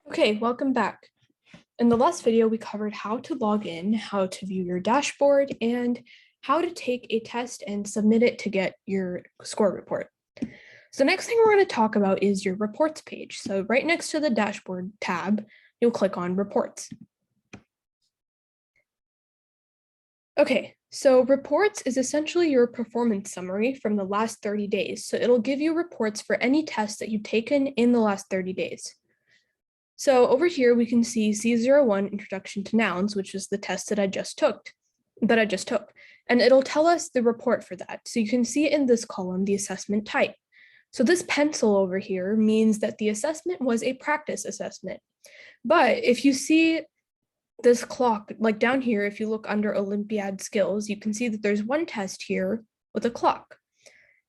Okay, welcome back. In the last video, we covered how to log in, how to view your dashboard, and how to take a test and submit it to get your score report. So the next thing we're going to talk about is your reports page. So right next to the dashboard tab, you'll click on reports. Okay, so reports is essentially your performance summary from the last 30 days. So it'll give you reports for any tests that you've taken in the last 30 days. So over here, we can see C01 Introduction to Nouns, which is the test that I just took. And it'll tell us the report for that. So you can see in this column, the assessment type. So this pencil over here means that the assessment was a practice assessment. But if you see this clock, like down here, if you look under Olympiad skills, you can see that there's one test here with a clock.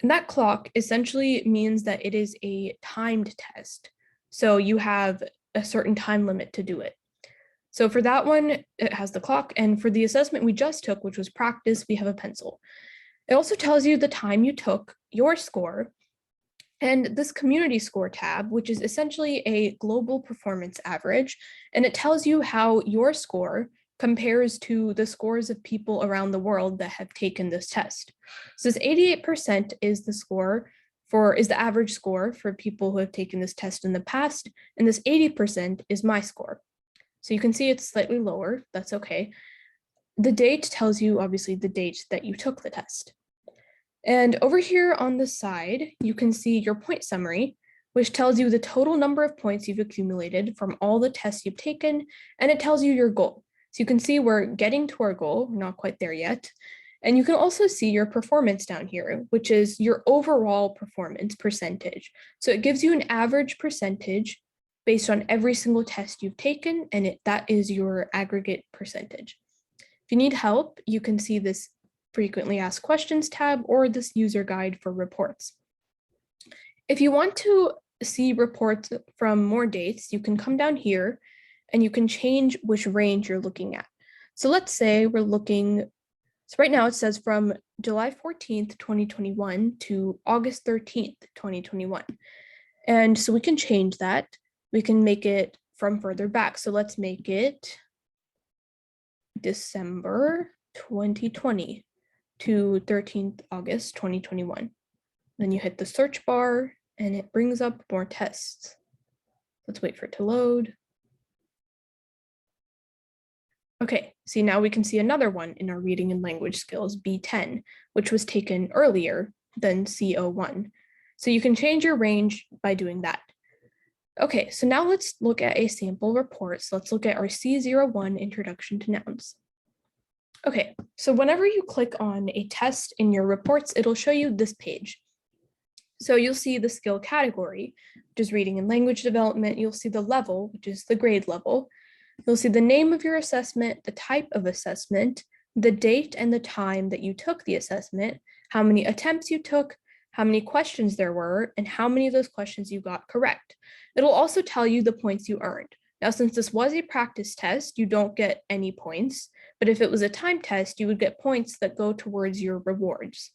And that clock essentially means that it is a timed test. So you have a certain time limit to do it. So for that one, it has the clock. And for the assessment we just took, which was practice, we have a pencil. It also tells you the time you took, your score, and this community score tab, which is essentially a global performance average. And it tells you how your score compares to the scores of people around the world that have taken this test. So this 88% is the score is the average score for people who have taken this test in the past, and this 80% is my score. So you can see it's slightly lower, that's okay. The date tells you obviously the date that you took the test. And over here on the side, you can see your point summary, which tells you the total number of points you've accumulated from all the tests you've taken, and it tells you your goal. So you can see we're getting to our goal, we're not quite there yet. And you can also see your performance down here, which is your overall performance percentage. So it gives you an average percentage based on every single test you've taken, and that is your aggregate percentage. If you need help, you can see this frequently asked questions tab or this user guide for reports. If you want to see reports from more dates, you can come down here and you can change which range you're looking at. So let's say we're looking. So right now it says from July 14th, 2021 to August 13th, 2021. And so we can change that. We can make it from further back. So let's make it December 2020 to 13th August 2021. Then you hit the search bar and it brings up more tests. Let's wait for it to load. Okay, see now we can see another one in our reading and language skills, B10, which was taken earlier than C01. So you can change your range by doing that. Okay, so now let's look at a sample report. So let's look at our C01 Introduction to Nouns. Okay, so whenever you click on a test in your reports, it'll show you this page. So you'll see the skill category, which is reading and language development. You'll see the level, which is the grade level. You'll see the name of your assessment, the type of assessment, the date and the time that you took the assessment, how many attempts you took, how many questions there were, and how many of those questions you got correct. It'll also tell you the points you earned. Now, since this was a practice test, you don't get any points, but if it was a time test, you would get points that go towards your rewards.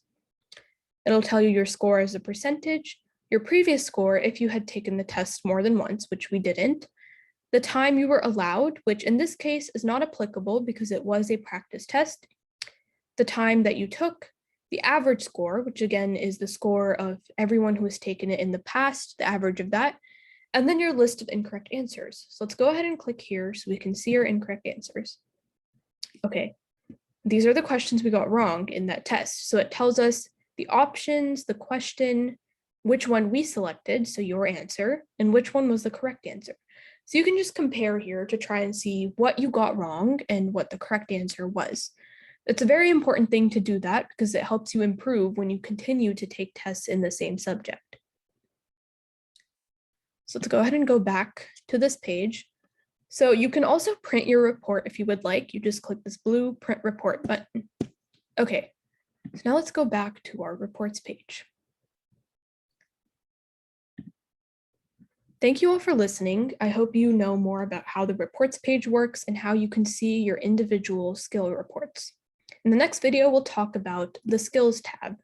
It'll tell you your score as a percentage, your previous score if you had taken the test more than once, which we didn't, the time you were allowed, which in this case is not applicable because it was a practice test, the time that you took, the average score, which again is the score of everyone who has taken it in the past, the average of that, and then your list of incorrect answers. So let's go ahead and click here so we can see our incorrect answers. Okay, these are the questions we got wrong in that test. So it tells us the options, the question, which one we selected, so your answer, and which one was the correct answer. So you can just compare here to try and see what you got wrong and what the correct answer was. It's a very important thing to do that because it helps you improve when you continue to take tests in the same subject. So let's go ahead and go back to this page. So you can also print your report if you would like. You just click this blue print report button. Okay, so now let's go back to our reports page. Thank you all for listening. I hope you know more about how the reports page works and how you can see your individual skill reports. In the next video, we'll talk about the skills tab.